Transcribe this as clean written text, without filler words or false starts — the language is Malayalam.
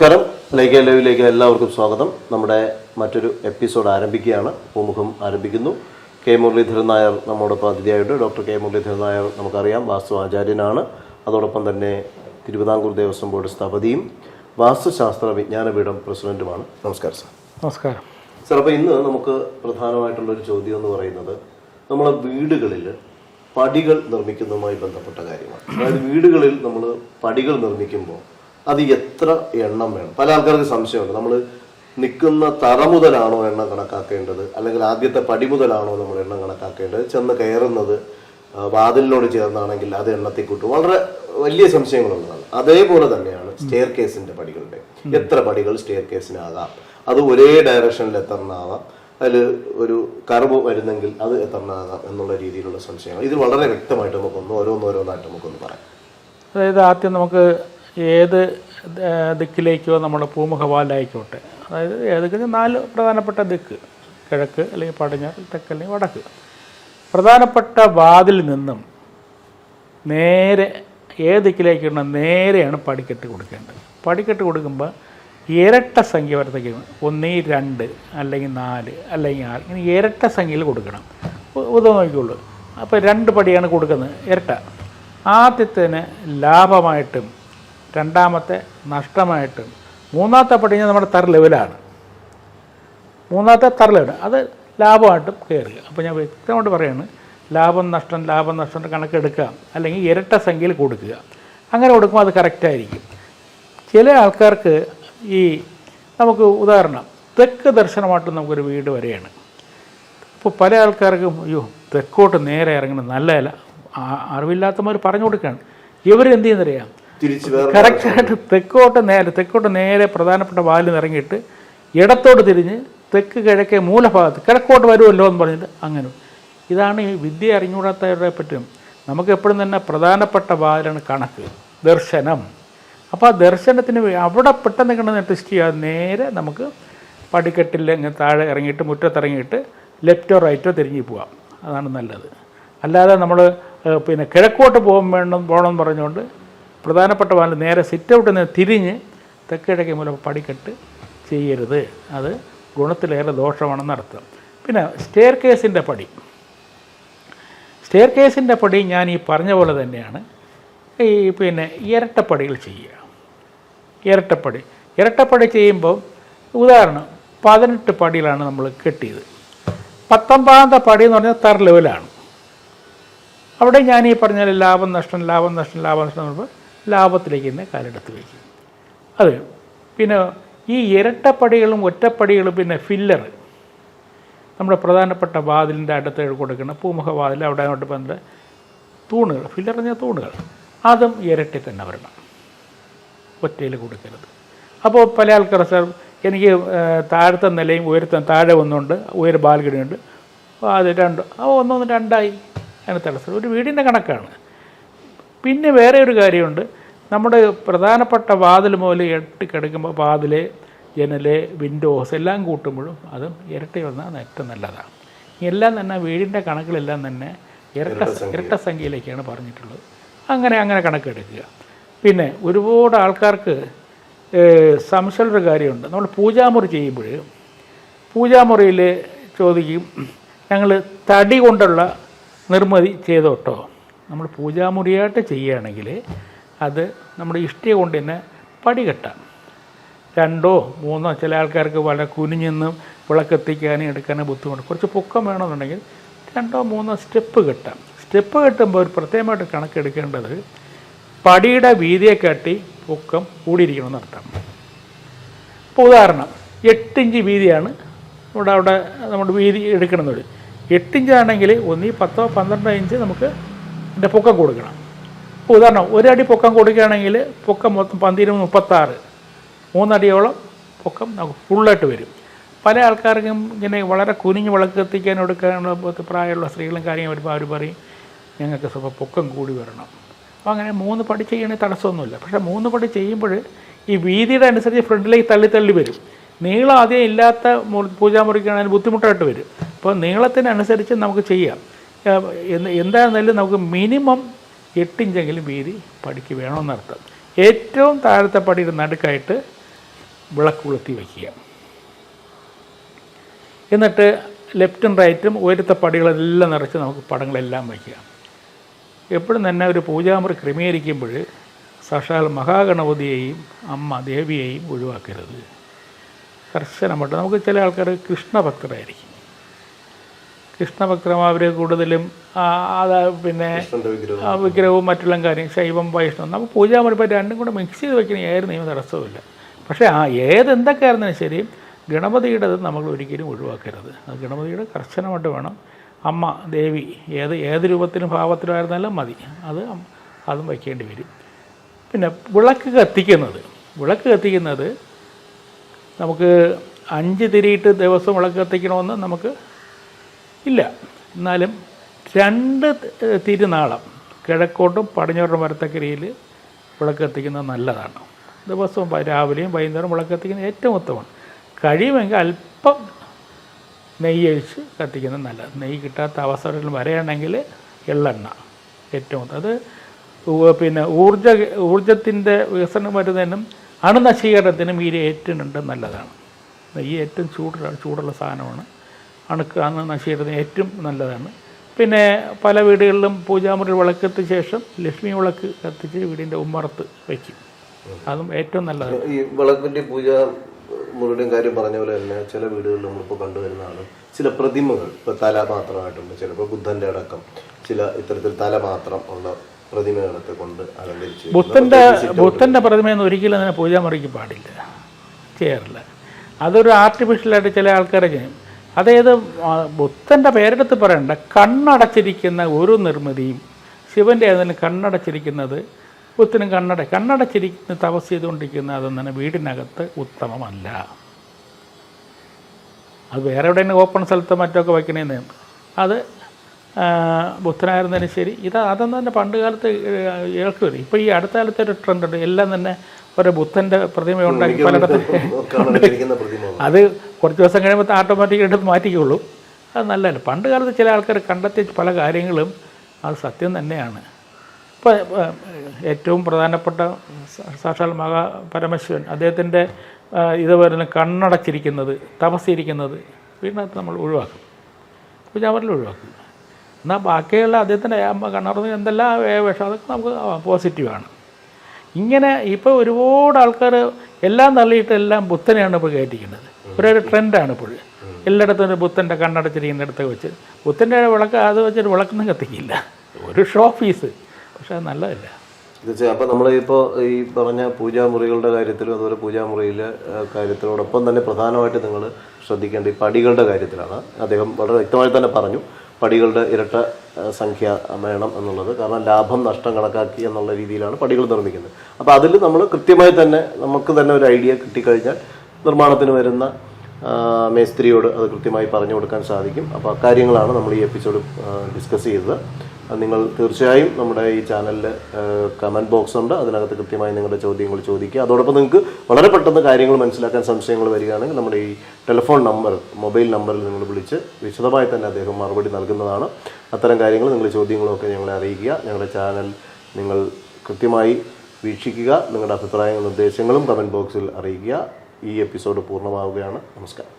നമസ്കാരം. ലൈക്ക് ലൈവിലേക്ക് എല്ലാവർക്കും സ്വാഗതം. നമ്മുടെ മറ്റൊരു എപ്പിസോഡ് ആരംഭിക്കുകയാണ്. പൂമുഖം ആരംഭിക്കുന്നു. കെ മുരളീധരൻ നായർ നമ്മോടൊപ്പം അതിഥിയായിട്ട്. ഡോക്ടർ കെ മുരളീധരൻ നായർ നമുക്കറിയാം വാസ്തു ആചാര്യനാണ്. അതോടൊപ്പം തന്നെ തിരുവിതാംകൂർ ദേവസ്വം ബോർഡ് സ്ഥപതിയും വാസ്തുശാസ്ത്ര വിജ്ഞാനപീഠം പ്രസിഡന്റുമാണ്. നമസ്കാരം സാർ. നമസ്കാരം സാർ. അപ്പോൾ ഇന്ന് നമുക്ക് പ്രധാനമായിട്ടുള്ളൊരു ചോദ്യം എന്ന് പറയുന്നത് നമ്മളെ വീടുകളിൽ പടികൾ നിർമ്മിക്കുന്നതുമായി ബന്ധപ്പെട്ട കാര്യമാണ്. അതായത് വീടുകളിൽ നമ്മൾ പടികൾ നിർമ്മിക്കുമ്പോൾ അത് എത്ര എണ്ണം വേണം? പല ആൾക്കാർക്ക് സംശയമുണ്ട്. നമ്മൾ നിൽക്കുന്ന തറ മുതലാണോ എണ്ണം കണക്കാക്കേണ്ടത്, അല്ലെങ്കിൽ ആദ്യത്തെ പടി മുതലാണോ നമ്മൾ എണ്ണം കണക്കാക്കേണ്ടത്, ചെന്ന് കയറുന്നത് വാതിലിനോട് ചേർന്നാണെങ്കിൽ അത് എണ്ണത്തിൽ കൂട്ടും. വളരെ വലിയ സംശയങ്ങളുള്ളതാണ്. അതേപോലെ തന്നെയാണ് സ്റ്റെയർ കേസിന്റെ പടികളുടെ. എത്ര പടികൾ സ്റ്റെയർ കേസിനാകാം? അത് ഒരേ ഡയറക്ഷനിൽ എത്രണ്ണാവാം? അതിൽ ഒരു കർവ് വരുന്നെങ്കിൽ അത് എത്രണ്ണാകാം എന്നുള്ള രീതിയിലുള്ള സംശയങ്ങൾ. ഇത് വളരെ വ്യക്തമായിട്ട് നമുക്കൊന്ന് ഓരോന്നായിട്ട് നമുക്കൊന്ന് പറയാം. അതായത് ആദ്യം നമുക്ക് ഏത് ദിക്കിലേക്കോ നമ്മുടെ പൂമുഖവാലായിക്കോട്ടെ, അതായത് ഏതൊക്കെ 4 പ്രധാനപ്പെട്ട ദിക്ക്, കിഴക്ക് അല്ലെങ്കിൽ പടിഞ്ഞാറ്, തെക്ക് അല്ലെങ്കിൽ വടക്ക്. പ്രധാനപ്പെട്ട വാതിൽ നിന്നും നേരെ ഏത് ദിക്കിലേക്കുള്ള നേരെയാണ് പടിക്കെട്ട് കൊടുക്കേണ്ടത്. പടിക്കെട്ട് കൊടുക്കുമ്പോൾ ഇരട്ട സംഖ്യ വരത്തേക്ക് 1, 2 അല്ലെങ്കിൽ 4 അല്ലെങ്കിൽ 6 ഇങ്ങനെ ഇരട്ട സംഖ്യയിൽ കൊടുക്കണം. നോക്കിയുള്ളൂ. അപ്പോൾ 2 പടിയാണ് കൊടുക്കുന്നത്, ഇരട്ട. ആദ്യത്തേന് ലാഭമായിട്ടും രണ്ടാമത്തെ നഷ്ടമായിട്ടും മൂന്നാമത്തെ പടി നമ്മുടെ തറ ലെവലാണ്. അത് ലാഭമായിട്ടും കയറുക. അപ്പോൾ ഞാൻ വ്യക്തമായിട്ട് പറയുകയാണ്, ലാഭം നഷ്ടം കണക്കെടുക്കുക, അല്ലെങ്കിൽ ഇരട്ട സംഖ്യയിൽ കൊടുക്കുക. അങ്ങനെ കൊടുക്കുമ്പോൾ അത് കറക്റ്റായിരിക്കും. ചില ആൾക്കാർക്ക് നമുക്ക് ഉദാഹരണം തെക്ക് ദർശനമായിട്ട് നമുക്കൊരു വീട് വരെയാണ്. ഇപ്പോൾ പല ആൾക്കാർക്കും തെക്കോട്ട് നേരെ ഇറങ്ങുന്നത് നല്ലതല്ല, അറിവില്ലാത്തവർ പറഞ്ഞു കൊടുക്കുകയാണ്. ഇവരെന്ത് ചെയ്യുന്നറിയാം, കറക്റ്റായിട്ട് തെക്കോട്ട് നേരെ പ്രധാനപ്പെട്ട വാലിൽ ഇറങ്ങിയിട്ട് ഇടത്തോട്ട് തിരിഞ്ഞ് തെക്ക് കിഴക്കേ മൂലഭാഗത്ത് കിഴക്കോട്ട് വരുമല്ലോ എന്ന് പറഞ്ഞിട്ട് അങ്ങനെ. ഇതാണ് ഈ വിദ്യ അറിഞ്ഞുകൂടാത്തവരെ പറ്റും. നമുക്ക് എപ്പോഴും തന്നെ പ്രധാനപ്പെട്ട വാലാണ് കണക്ക്, ദർശനം. അപ്പോൾ ആ ദർശനത്തിന് അവിടെ പെട്ടെന്ന് കണ്ടെന്ന് ടെസ്റ്റ് ചെയ്യാതെ നേരെ നമുക്ക് പടിക്കെട്ടിൽ ഇങ്ങനെ താഴെ ഇറങ്ങിയിട്ട് മുറ്റത്തിറങ്ങിയിട്ട് ലെഫ്റ്റോ റൈറ്റോ തിരിഞ്ഞ് പോവാം. അതാണ് നല്ലത്. അല്ലാതെ നമ്മൾ കിഴക്കോട്ട് പോകണമെന്ന് പറഞ്ഞുകൊണ്ട് പ്രധാനപ്പെട്ട വാലിൽ നേരെ സിറ്റ് ഔട്ടിൽ നിന്ന് തിരിഞ്ഞ് തെക്കിഴക്കേ മൂലം പടിക്കെട്ട് ചെയ്യരുത്. അത് ഗുണത്തിലേറെ ദോഷമാണെന്നർത്ഥം. പിന്നെ സ്റ്റെയർ കേസിൻ്റെ പടി ഞാൻ ഈ പറഞ്ഞ പോലെ തന്നെയാണ്. ഇരട്ടപ്പടികൾ ചെയ്യുക. ഇരട്ടപ്പടി ചെയ്യുമ്പോൾ ഉദാഹരണം 18 പടിയിലാണ് നമ്മൾ കെട്ടിയത്. 19ാമത്തെ പടി എന്ന് പറഞ്ഞാൽ തറ ലെവലാണ്. അവിടെ ഞാൻ ഈ പറഞ്ഞാൽ ലാഭം നഷ്ടം പറയുമ്പോൾ ലാഭത്തിലേക്ക് തന്നെ കാലെടുത്ത് വയ്ക്കും. അത് പിന്നെ ഈ ഇരട്ടപ്പടികളും ഒറ്റപ്പടികളും പിന്നെ ഫില്ലർ, നമ്മുടെ പ്രധാനപ്പെട്ട വാതിലിൻ്റെ അടുത്ത് കൊടുക്കണം. പൂമുഖവാതിൽ അവിടെ അങ്ങോട്ട് വന്നിട്ട് തൂണുകൾ, ഫില്ലർ പറഞ്ഞാൽ തൂണുകൾ, അതും ഇരട്ടി തന്നെ വരണം, ഒറ്റയിൽ കൊടുക്കരുത്. അപ്പോൾ പല ആൾക്കാർ സാർ എനിക്ക് താഴത്തെ നിലയും താഴെ ഒന്നുണ്ട്, ബാൽക്കണിയുണ്ട്, അത് 2 ഒന്നൊന്ന് 2ആയി, അതിന് തടസ്സം ഒരു വീടിൻ്റെ കണക്കാണ്. പിന്നെ വേറെ ഒരു കാര്യമുണ്ട്, നമ്മുടെ പ്രധാനപ്പെട്ട വാതിൽ മുതൽ കിടക്കുമ്പോൾ വാതിൽ, ജനൽ, വിൻഡോസ് എല്ലാം കൂട്ടുമ്പോഴും അതും ഇരട്ടി വന്നാൽ ഏറ്റവും നല്ലതാണ്. എല്ലാം തന്നെ വീടിൻ്റെ കണക്കുകളെല്ലാം തന്നെ ഇരട്ട സംഖ്യയിലേക്കാണ് പറഞ്ഞിട്ടുള്ളത്. അങ്ങനെ കണക്കെടുക്കുക. പിന്നെ ഒരുപാട് ആൾക്കാർക്ക് സംശയമുള്ളൊരു കാര്യമുണ്ട്. നമ്മൾ പൂജാമുറി ചെയ്യുമ്പോൾ പൂജാമുറിയിൽ ചോദിക്കും, ഞങ്ങൾ തടി കൊണ്ടുള്ള നിർമ്മിതി ചെയ്തോട്ടോ. നമ്മൾ പൂജാമുറിയായിട്ട് ചെയ്യുകയാണെങ്കിൽ അത് നമ്മുടെ ഇഷ്ടിക കൊണ്ട് തന്നെ പടി കെട്ടാം. 2 3 ചില ആൾക്കാർക്ക് വളരെ കുനിഞ്ഞെന്നും വിളക്കെത്തിക്കാനും എടുക്കാനും ബുദ്ധിമുട്ട്, കുറച്ച് പൊക്കം വേണമെന്നുണ്ടെങ്കിൽ 2 3 സ്റ്റെപ്പ് കെട്ടാം. സ്റ്റെപ്പ് കെട്ടുമ്പോൾ ഒരു പ്രത്യേകമായിട്ട് കണക്കെടുക്കേണ്ടത് പടിയുടെ വീതിയെ കാട്ടി പൊക്കം കൂടിയിരിക്കണമെന്ന് അർത്ഥം. ഇപ്പോൾ ഉദാഹരണം 8 ഇഞ്ച് വീതിയാണ് അവിടെ നമ്മുടെ വീതി എടുക്കണമെന്നത്. 8 ഇഞ്ചാണെങ്കിൽ 10 12 ഇഞ്ച് നമുക്ക് ഇതിൻ്റെ പൊക്കം കൊടുക്കണം. ഇപ്പോൾ ഉദാഹരണം 1 അടി പൊക്കം കൊടുക്കുകയാണെങ്കിൽ പൊക്കം മൊത്തം 36, 3 അടിയോളം പൊക്കം നമുക്ക് ഫുള്ളായിട്ട് വരും. പല ആൾക്കാർക്കും ഇങ്ങനെ വളരെ കുനിഞ്ഞ് വിളക്ക് കത്തിക്കാൻ എടുക്കാനുള്ള പ്രായമുള്ള സ്ത്രീകളും കാര്യങ്ങൾ വരുമ്പോൾ അവർ പറയും ഞങ്ങൾക്ക് സ്വപ്പം പൊക്കം കൂടി വരണം. അപ്പോൾ അങ്ങനെ 3 പടി ചെയ്യണമെങ്കിൽ തടസ്സമൊന്നുമില്ല. പക്ഷേ 3 പടി ചെയ്യുമ്പോൾ ഈ വീതിയുടെ അനുസരിച്ച് ഫ്രണ്ടിലേക്ക് തള്ളി വരും. നീളം ആദ്യം ഇല്ലാത്ത പൂജാമുറിക്കാണെങ്കിൽ ബുദ്ധിമുട്ടായിട്ട് വരും. അപ്പോൾ നീളത്തിനനുസരിച്ച് നമുക്ക് ചെയ്യാം. എന്താണെന്നാലും നമുക്ക് മിനിമം 8 ഇഞ്ചെങ്കിലും വീതി പടിക്ക് വേണമെന്നർത്ഥം. ഏറ്റവും താഴത്തെ പടിയുടെ നടുക്കായിട്ട് വിളക്ക് കൊളുത്തി വയ്ക്കുക. എന്നിട്ട് ലെഫ്റ്റും റൈറ്റും ഉയരത്തെ പടികളെല്ലാം നിറച്ച് നമുക്ക് പടങ്ങളെല്ലാം വയ്ക്കുക. എപ്പോഴും തന്നെ ഒരു പൂജാമുറി ക്രമീകരിക്കുമ്പോൾ സാക്ഷാൽ മഹാഗണപതിയെയും അമ്മ ദേവിയെയും ഒഴിവാക്കരുത്. കർശനമായിട്ട് നമുക്ക് ചില ആൾക്കാർ കൃഷ്ണഭക്തരായിരിക്കും. കൃഷ്ണഭക്തരും അവർ കൂടുതലും പിന്നെ വിഗ്രഹവും മറ്റുള്ള കാര്യം ശൈവം വൈഷ്ണവം നമുക്ക് പൂജാമുറി പറ്റി രണ്ടും കൂടെ മിക്സ് ചെയ്ത് വയ്ക്കുന്ന ഏത് നിയമ തടസ്സവുമില്ല. പക്ഷേ എന്തൊക്കെയായിരുന്നാലും ശരി ഗണപതിയുടേത് നമ്മൾ ഒരിക്കലും ഒഴിവാക്കരുത്. അത് ഗണപതിയുടെ കർശനമായിട്ട് വേണം. അമ്മ ദേവി ഏത് രൂപത്തിലും ഭാവത്തിലായിരുന്നാലും മതി, അതും വയ്ക്കേണ്ടി വരും. പിന്നെ വിളക്ക് കത്തിക്കുന്നത് നമുക്ക് 5 തിരിയിട്ട് ദിവസം വിളക്ക് കത്തിക്കണമെന്ന് നമുക്ക് ഇല്ല. എന്നാലും 2 തിരുനാളം കിഴക്കോട്ടും പടിഞ്ഞാറോട്ടും വരത്തക്കരിയിൽ വിളക്ക് കത്തിക്കുന്നത് നല്ലതാണ്. ദിവസവും രാവിലെയും വൈകുന്നേരം വിളക്ക് കത്തിക്കുന്നത് ഏറ്റവും ഉത്തമമാണ്. കഴിയുമെങ്കിൽ അല്പം നെയ്യ് ഒഴിച്ച് കത്തിക്കുന്നത് നല്ലത്. നെയ്യ് കിട്ടാത്ത അവസരത്തിൽ വരെയാണെങ്കിൽ എള്ളെണ്ണ ഏറ്റവും അത് പിന്നെ ഊർജത്തിൻ്റെ വികസനം വരുന്നതിനും അണുനശീകരണത്തിനും ഈ ഏറ്റുണ്ട് നല്ലതാണ്. നെയ്യ് ഏറ്റവും ചൂടുള്ള സാധനമാണ്. അണുനശീകരണത്തിന് ഏറ്റവും നല്ലതാണ്. പിന്നെ പല വീടുകളിലും പൂജാമുറി വിളക്ക് കത്തിച്ച ശേഷം ലക്ഷ്മി വിളക്ക് കത്തിച്ച് വീടിൻ്റെ ഉമ്മറത്ത് വയ്ക്കും. അതും ഏറ്റവും നല്ലതാണ്. ഈ വിളക്കിൻ്റെ പൂജ മുറിയുടെയും കാര്യം പറഞ്ഞ പോലെ തന്നെ ചില വീടുകളിൽ നമ്മളിപ്പോൾ കണ്ടുവരുന്നതാണ് ചില പ്രതിമകൾ. ഇപ്പോൾ തല മാത്രമായിട്ടുണ്ട്, ചിലപ്പോൾ ബുദ്ധൻ്റെ അടക്കം ചില ഇത്തരത്തിൽ തല മാത്രം ഉള്ള പ്രതിമകളൊക്കെ കൊണ്ട് അലങ്കരിച്ച് ബുദ്ധൻ്റെ പ്രതിമയൊന്നും ഒരിക്കലും അതിനെ പൂജാമുറിക്ക് പാടില്ല, ചെയ്യാറില്ല. അതൊരു ആർട്ടിഫിഷ്യലായിട്ട് ചില ആൾക്കാരെ ചെയ്യും. അതായത് ബുദ്ധൻ്റെ പേരെടുത്ത് പറയണ്ട, കണ്ണടച്ചിരിക്കുന്ന ഒരു നിർമ്മിതിയും ശിവൻ്റെ ഏതെങ്കിലും കണ്ണടച്ചിരിക്കുന്നത് ബുദ്ധനും കണ്ണടച്ചിരിക്കുന്ന തപസ് ചെയ്തുകൊണ്ടിരിക്കുന്ന അതൊന്നും വീടിനകത്ത് ഉത്തമമല്ല. അത് വേറെ എവിടെയെങ്കിലും ഓപ്പൺ സ്ഥലത്ത് മറ്റൊക്കെ വയ്ക്കണേന്ന് അത് ബുദ്ധനായിരുന്നതിന് ശരി. അതൊന്നും തന്നെ പണ്ട് കാലത്ത് ഇളക്കി വരും. ഇപ്പോൾ ഈ അടുത്ത കാലത്തെ ഒരു ട്രെൻഡ് ഉണ്ട്, എല്ലാം തന്നെ ഒരു ബുദ്ധൻ്റെ പ്രതിമ ഉണ്ടാക്കി പലയിടത്തും. അത് കുറച്ച് ദിവസം കഴിയുമ്പോൾ ഓട്ടോമാറ്റിക്കായിട്ട് മാറ്റിക്കുള്ളൂ. അത് നല്ലതല്ല. പണ്ട് കാലത്ത് ചില ആൾക്കാർ കണ്ടെത്തിയ പല കാര്യങ്ങളും അത് സത്യം തന്നെയാണ്. ഇപ്പോൾ ഏറ്റവും പ്രധാനപ്പെട്ട സാക്ഷാൽ പരമശിവൻ അദ്ദേഹത്തിൻ്റെ ഇതുപോലെ കണ്ണടച്ചിരിക്കുന്നത് തപസ്സിരിക്കുന്നത് വീടിനകത്ത് നമ്മൾ ഒഴിവാക്കും, പൂജാമുറിയിൽ ഒഴിവാക്കും. എന്നാൽ ബാക്കിയുള്ള അദ്ദേഹത്തിൻ്റെ കണ്ണടന്ന് എന്തെല്ലാം വേഷം അതൊക്കെ നമുക്ക് പോസിറ്റീവാണ്. ഇങ്ങനെ ഇപ്പോൾ ഒരുപാട് ആൾക്കാർ എല്ലാം തള്ളിയിട്ട് എല്ലാം ബുദ്ധനെയാണ് ഇപ്പോൾ കയറ്റിക്കുന്നത്. ഒരു ട്രെൻഡാണ് ഇപ്പോൾ എല്ലായിടത്തും ഒരു ബുദ്ധൻ്റെ കണ്ണടച്ചിരിക്കുന്നിടത്ത് വെച്ച് ബുദ്ധൻ്റെ വിളക്ക് അത് വെച്ചിട്ട് വിളക്കൊന്നും കത്തിക്കില്ല, ഒരു ഷോ പീസ്. പക്ഷെ അത് നല്ലതല്ല. അപ്പോൾ നമ്മളിപ്പോൾ ഈ പറഞ്ഞ പൂജാമുറികളുടെ കാര്യത്തിലും അതുപോലെ പൂജാമുറിയിലെ കാര്യത്തിനോടൊപ്പം തന്നെ പ്രധാനമായിട്ട് നിങ്ങൾ ശ്രദ്ധിക്കേണ്ട ഈ പടികളുടെ കാര്യത്തിലാണ്. അദ്ദേഹം വളരെ വ്യക്തമായി തന്നെ പറഞ്ഞു പടികളുടെ ഇരട്ട സംഖ്യ വേണം എന്നുള്ളത്. കാരണം ലാഭം നഷ്ടം കണക്കാക്കി എന്നുള്ള രീതിയിലാണ് പടികൾ നിർമ്മിക്കുന്നത്. അപ്പോൾ അതിൽ നമ്മൾ കൃത്യമായി തന്നെ നമുക്ക് തന്നെ ഒരു ഐഡിയ കിട്ടിക്കഴിഞ്ഞാൽ നിർമ്മാണത്തിന് വരുന്ന മേസ്ത്രിയോട് അത് കൃത്യമായി പറഞ്ഞു കൊടുക്കാൻ സാധിക്കും. അപ്പോൾ അക്കാര്യങ്ങളാണ് നമ്മൾ ഈ എപ്പിസോഡ് ഡിസ്കസ് ചെയ്തത്. നിങ്ങൾ തീർച്ചയായും നമ്മുടെ ഈ ചാനലിൽ കമൻറ്റ് ബോക്സ് ഉണ്ട്, അതിനകത്ത് കൃത്യമായി നിങ്ങളുടെ ചോദ്യങ്ങൾ ചോദിക്കുക. അതോടൊപ്പം നിങ്ങൾക്ക് വളരെ പെട്ടെന്ന് കാര്യങ്ങൾ മനസ്സിലാക്കാൻ സംശയങ്ങൾ വരികയാണെങ്കിൽ നമ്മുടെ ഈ മൊബൈൽ നമ്പറിൽ നിങ്ങൾ വിളിച്ച് വിശദമായി തന്നെ അദ്ദേഹം മറുപടി നൽകുന്നതാണ്. അത്തരം കാര്യങ്ങൾ നിങ്ങളുടെ ചോദ്യങ്ങളൊക്കെ ഞങ്ങളെ അറിയിക്കുക. ഞങ്ങളുടെ ചാനൽ നിങ്ങൾ കൃത്യമായി വീക്ഷിക്കുക. നിങ്ങളുടെ അഭിപ്രായങ്ങളും നിർദ്ദേശങ്ങളും കമൻറ്റ് ബോക്സിൽ അറിയിക്കുക. ഈ എപ്പിസോഡ് പൂർണ്ണമാവുകയാണ്. നമസ്കാരം.